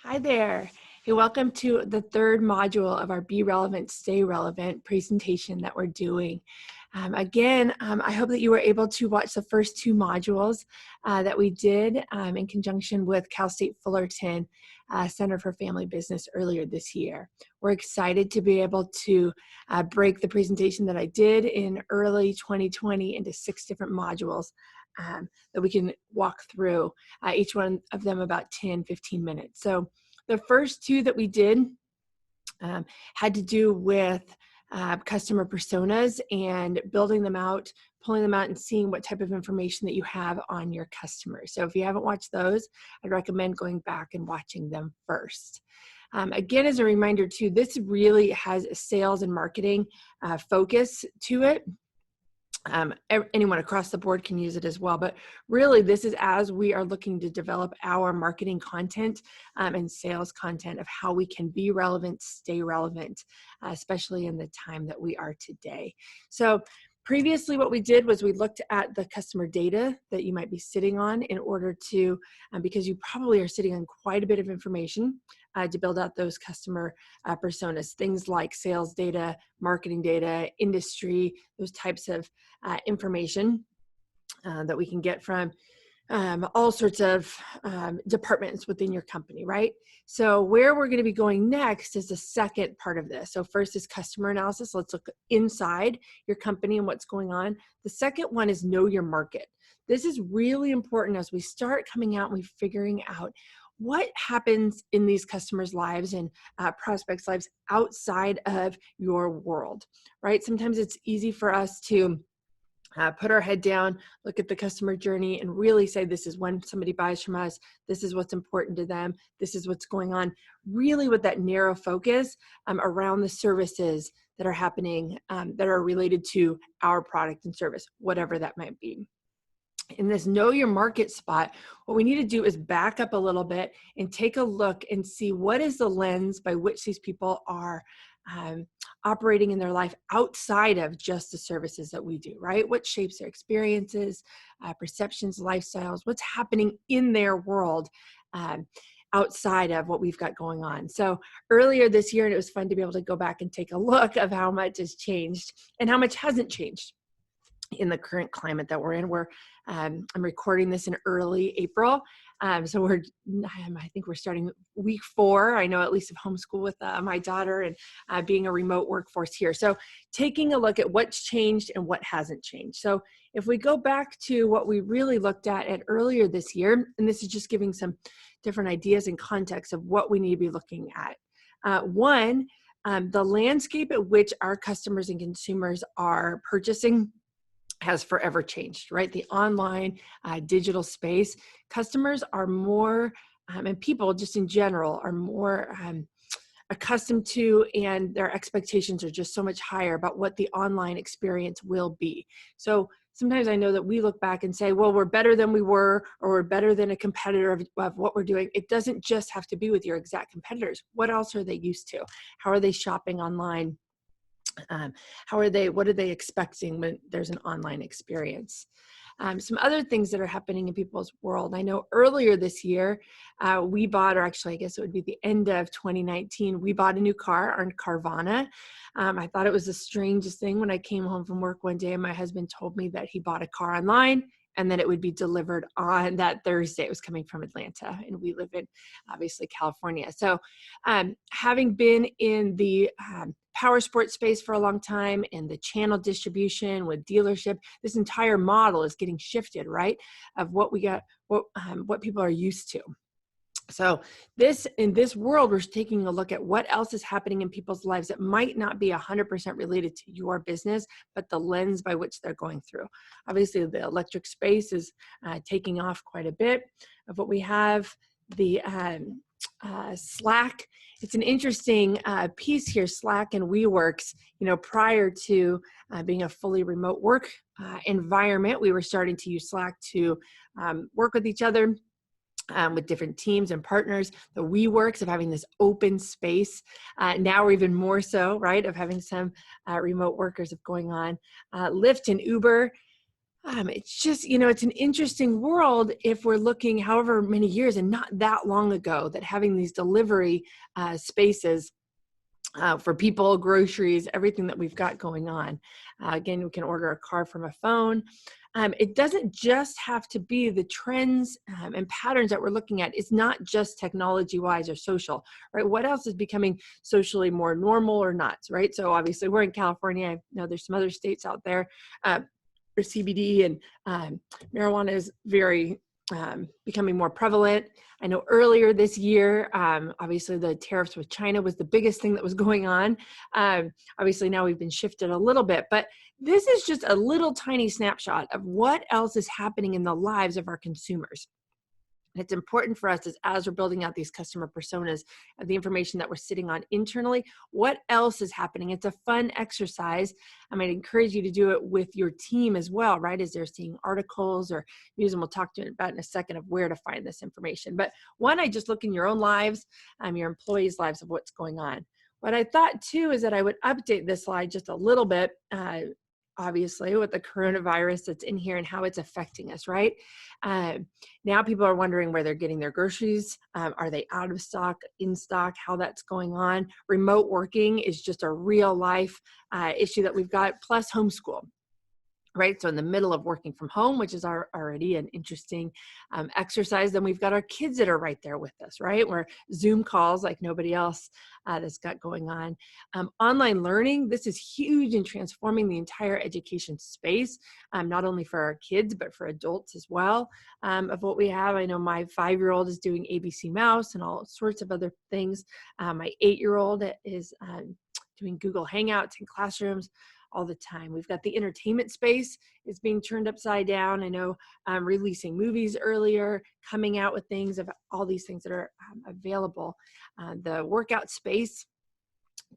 Hi there. Hey, welcome to the third module of our Be Relevant, Stay Relevant presentation that we're doing. I hope that you were able to watch the first two modules that we did in conjunction with Cal State Fullerton Center for Family Business earlier this year. We're excited to be able to break the presentation that I did in early 2020 into 6 different modules that we can walk through, each one of them about 10-15 minutes. So the first two that we did had to do with customer personas and building them out, pulling them out and seeing what type of information that you have on your customers. So if you haven't watched those, I'd recommend going back and watching them first. Again, as a reminder too, this really has a sales and marketing focus to it. Anyone across the board can use it as well, but really this is as we are looking to develop our marketing content and sales content of how we can be relevant, stay relevant, especially in the time that we are today. So previously what we did was we looked at the customer data that you might be sitting on in order to, because you probably are sitting on quite a bit of information to build out those customer personas, things like sales data, marketing data, industry, those types of information that we can get from all sorts of departments within your company, right? So where we're going to be going next is the second part of this. So first is customer analysis. Let's look inside your company and what's going on. The second one is know your market. This is really important as we start coming out and we're figuring out what happens in these customers' lives and prospects' lives outside of your world, right? Sometimes it's easy for us to put our head down, look at the customer journey, and really say, this is when somebody buys from us, this is what's important to them, this is what's going on, really with that narrow focus around the services that are happening that are related to our product and service, whatever that might be. In this know your market spot, what we need to do is back up a little bit and take a look and see what is the lens by which these people are operating in their life outside of just the services that we do, right? What shapes their experiences, perceptions, lifestyles, what's happening in their world outside of what we've got going on. So earlier this year, and it was fun to be able to go back and take a look of how much has changed and how much hasn't changed in the current climate that we're in. I'm recording this in early April. So I think we're starting week 4, I know at least of homeschool with my daughter and being a remote workforce here. So taking a look at what's changed and what hasn't changed. So if we go back to what we really looked at earlier this year, and this is just giving some different ideas and context of what we need to be looking at. One, the landscape at which our customers and consumers are purchasing has forever changed, right? The online digital space, customers are more, and people just in general are more accustomed to, and their expectations are just so much higher about what the online experience will be. So sometimes I know that we look back and say, well, we're better than we were, or we're better than a competitor of what we're doing. It doesn't just have to be with your exact competitors. What else are they used to? How are they shopping online? What are they expecting when there's an online experience? Some other things that are happening in people's world. I know earlier this year, we bought, or actually I guess it would be the end of 2019, we bought a new car, our Carvana. I thought it was the strangest thing when I came home from work one day and my husband told me that he bought a car online and that it would be delivered on that Thursday. It was coming from Atlanta, and we live in, obviously, California. So having been in the power sports space for a long time and the channel distribution with dealership, this entire model is getting shifted, right? Of what we got, what people are used to. So in this world, we're taking a look at what else is happening in people's lives that might not be 100% related to your business, but the lens by which they're going through. Obviously, the electric space is taking off quite a bit of what we have. The Slack, it's an interesting piece here, Slack and WeWorks. Prior to being a fully remote work environment, we were starting to use Slack to work with each other, with different teams and partners. The WeWorks of having this open space, now even more so, right, of having some remote workers of going on. Lyft and Uber, It's just, it's an interesting world if we're looking however many years and not that long ago that having these delivery spaces for people, groceries, everything that we've got going on. Again, we can order a car from a phone. It doesn't just have to be the trends and patterns that we're looking at. It's not just technology-wise or social, right? What else is becoming socially more normal or not, right? So obviously we're in California. I know there's some other states out there where CBD and marijuana is very becoming more prevalent. I know earlier this year, obviously the tariffs with China was the biggest thing that was going on. Obviously now we've been shifted a little bit, but this is just a little tiny snapshot of what else is happening in the lives of our consumers. And it's important for us as we're building out these customer personas of the information that we're sitting on internally, what else is happening? It's a fun exercise. I might encourage you to do it with your team as well, right? As they're seeing articles or news, and we'll talk to you about in a second of where to find this information. But one, I just look in your own lives, your employees' lives of what's going on. What I thought too is that I would update this slide just a little bit, obviously with the coronavirus that's in here and how it's affecting us, right? Now people are wondering where they're getting their groceries. Are they out of stock, in stock, how that's going on? Remote working is just a real life issue that we've got, plus homeschool. Right, so in the middle of working from home, which is already an interesting exercise, then we've got our kids that are right there with us, right? We're Zoom calls like nobody else that's got going on. Online learning, this is huge in transforming the entire education space, not only for our kids, but for adults as well. Of what we have, I know my 5-year-old is doing ABC Mouse and all sorts of other things. My 8-year-old is doing Google Hangouts in classrooms all the time. We've got the entertainment space is being turned upside down. I know releasing movies earlier, coming out with things about all these things that are available. The workout space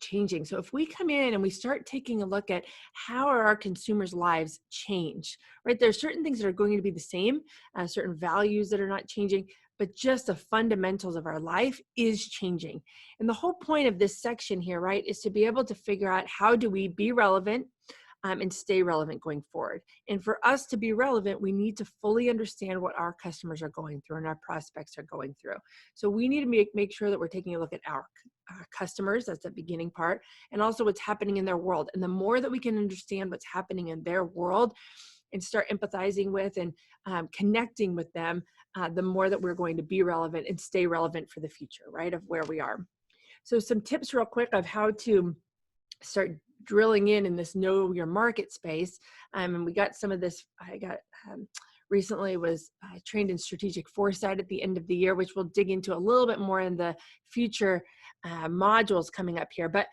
changing. So if we come in and we start taking a look at how are our consumers' lives change, right? There's certain things that are going to be the same, certain values that are not changing, but just the fundamentals of our life is changing. And the whole point of this section here, right, is to be able to figure out how do we be relevant and stay relevant going forward. And for us to be relevant, we need to fully understand what our customers are going through and our prospects are going through. So we need to make sure that we're taking a look at our customers, that's the beginning part, and also what's happening in their world. And the more that we can understand what's happening in their world and start empathizing with and connecting with them, the more that we're going to be relevant and stay relevant for the future, right, of where we are. So some tips real quick of how to start drilling in this know your market space. And we got some of this, I got recently was trained in strategic foresight at the end of the year, which we'll dig into a little bit more in the future modules coming up here. But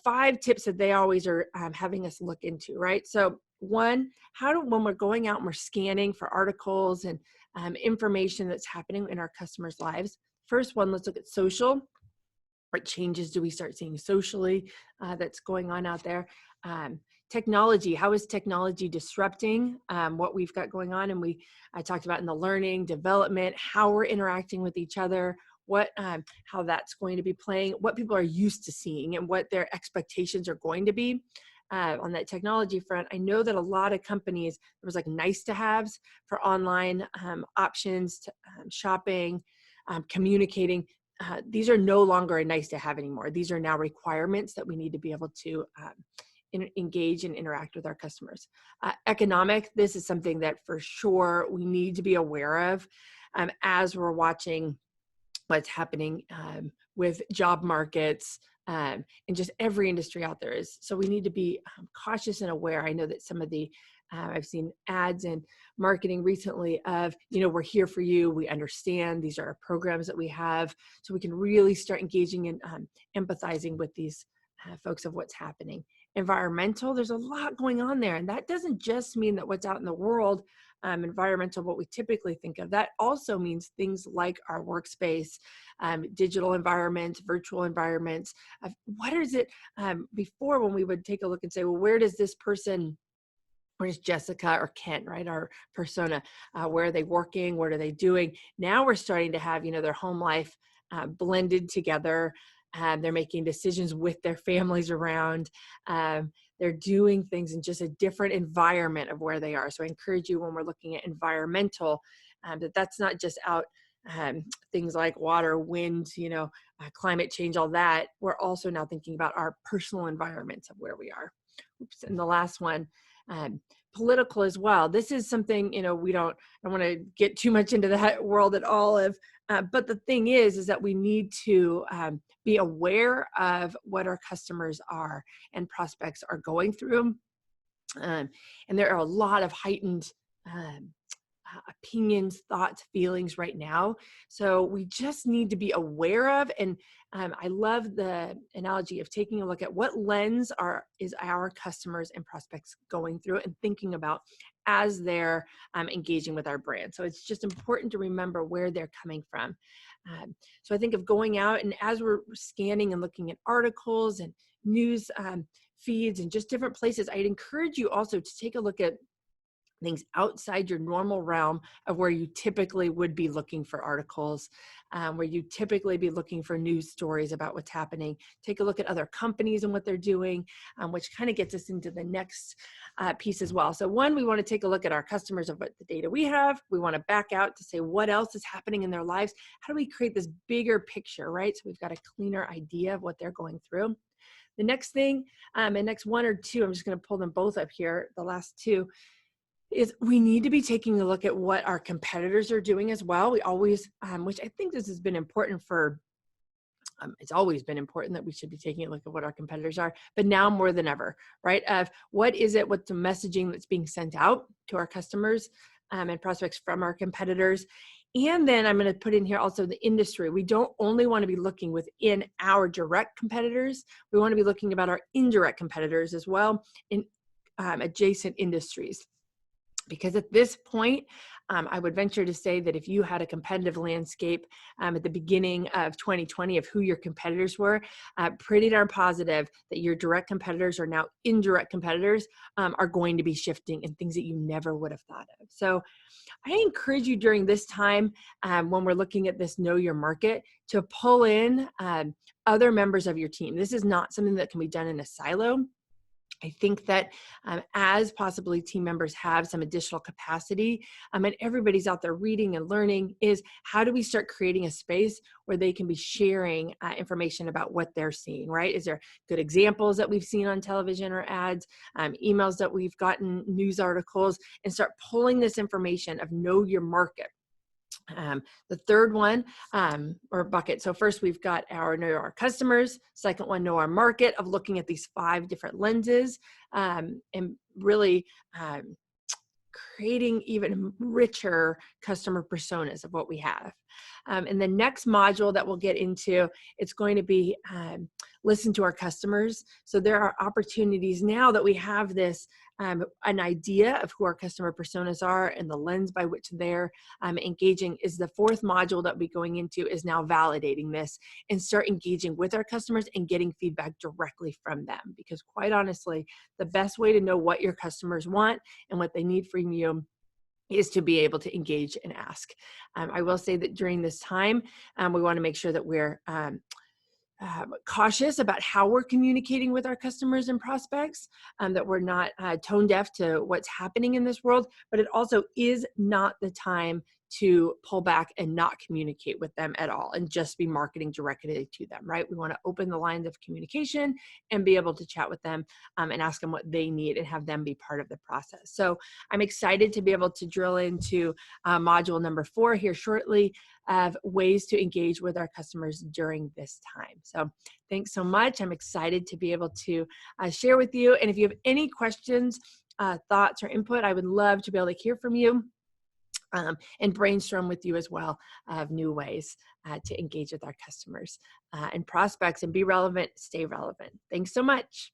5 tips that they always are having us look into, right? So one, when we're going out and we're scanning for articles and information that's happening in our customers' lives. First one, let's look at social. What changes do we start seeing socially that's going on out there? Technology, how is technology disrupting what we've got going on? And I talked about in the learning, development, how we're interacting with each other, how that's going to be playing, what people are used to seeing and what their expectations are going to be. On that technology front, I know that a lot of companies, there was like nice to haves for online options, to, shopping, communicating. These are no longer a nice to have anymore. These are now requirements that we need to be able to engage and interact with our customers. Economic, this is something that for sure we need to be aware of as we're watching what's happening with job markets and just every industry out there is. So we need to be cautious and aware. I know that some of the I've seen ads and marketing recently of, we're here for you. We understand these are programs that we have. So we can really start engaging and empathizing with these folks of what's happening. Environmental, there's a lot going on there. And that doesn't just mean that what's out in the world, environmental, what we typically think of. That also means things like our workspace, digital environments, virtual environments. What is it before when we would take a look and say, well, where's Jessica or Kent, right? Our persona, where are they working? What are they doing? Now we're starting to have, their home life blended together. They're making decisions with their families around. they're doing things in just a different environment of where they are. So I encourage you, when we're looking at environmental, that's not just out things like water, wind, climate change, all that. We're also now thinking about our personal environments of where we are. Oops. And the last one, political as well. This is something, I don't want to get too much into that world at all but the thing is that we need to be aware of what our customers are and prospects are going through. And there are a lot of heightened opinions, thoughts, feelings right now. So we just need to be aware of, and I love the analogy of taking a look at what lens is our customers and prospects going through and thinking about as they're engaging with our brand. So it's just important to remember where they're coming from. So I think of going out, and as we're scanning and looking at articles and news feeds and just different places, I'd encourage you also to take a look at things outside your normal realm of where you typically would be looking for articles, where you typically be looking for news stories about what's happening. Take a look at other companies and what they're doing, which kind of gets us into the next piece as well. So one, we want to take a look at our customers of what the data we have. We want to back out to say what else is happening in their lives. How do we create this bigger picture, right? So we've got a cleaner idea of what they're going through. The next thing, and next one or two, I'm just going to pull them both up here, the last two, is we need to be taking a look at what our competitors are doing as well. We always, which I think this has been important for, it's always been important that we should be taking a look at what our competitors are, but now more than ever, right? Of what is it, what's the messaging that's being sent out to our customers and prospects from our competitors. And then I'm going to put in here also the industry. We don't only want to be looking within our direct competitors. We want to be looking about our indirect competitors as well in adjacent industries. Because at this point, I would venture to say that if you had a competitive landscape at the beginning of 2020 of who your competitors were, pretty darn positive that your direct competitors or now indirect competitors are going to be shifting in things that you never would have thought of. So I encourage you during this time, when we're looking at this Know Your Market, to pull in other members of your team. This is not something that can be done in a silo. I think that as possibly team members have some additional capacity, and everybody's out there reading and learning, is how do we start creating a space where they can be sharing information about what they're seeing, right? Is there good examples that we've seen on television or ads, emails that we've gotten, news articles, and start pulling this information of know your market. The third one, or bucket. So first we've got our know our customers. Second one, know our market, of looking at these 5 different lenses and really creating even richer customer personas of what we have. And the next module that we'll get into, it's going to be listen to our customers. So there are opportunities now that we have this, an idea of who our customer personas are and the lens by which they're engaging. Is the 4th module that we'll be going into is now validating this and start engaging with our customers and getting feedback directly from them. Because quite honestly, the best way to know what your customers want and what they need from you is to be able to engage and ask. I will say that during this time, we want to make sure that we're cautious about how we're communicating with our customers and prospects, that we're not tone deaf to what's happening in this world, but it also is not the time to pull back and not communicate with them at all and just be marketing directly to them, right? We want to open the lines of communication and be able to chat with them and ask them what they need and have them be part of the process. So I'm excited to be able to drill into module number 4 here shortly, of ways to engage with our customers during this time. So thanks so much. I'm excited to be able to share with you. And if you have any questions, thoughts, or input, I would love to be able to hear from you. And brainstorm with you as well of new ways to engage with our customers and prospects and be relevant, stay relevant. Thanks so much.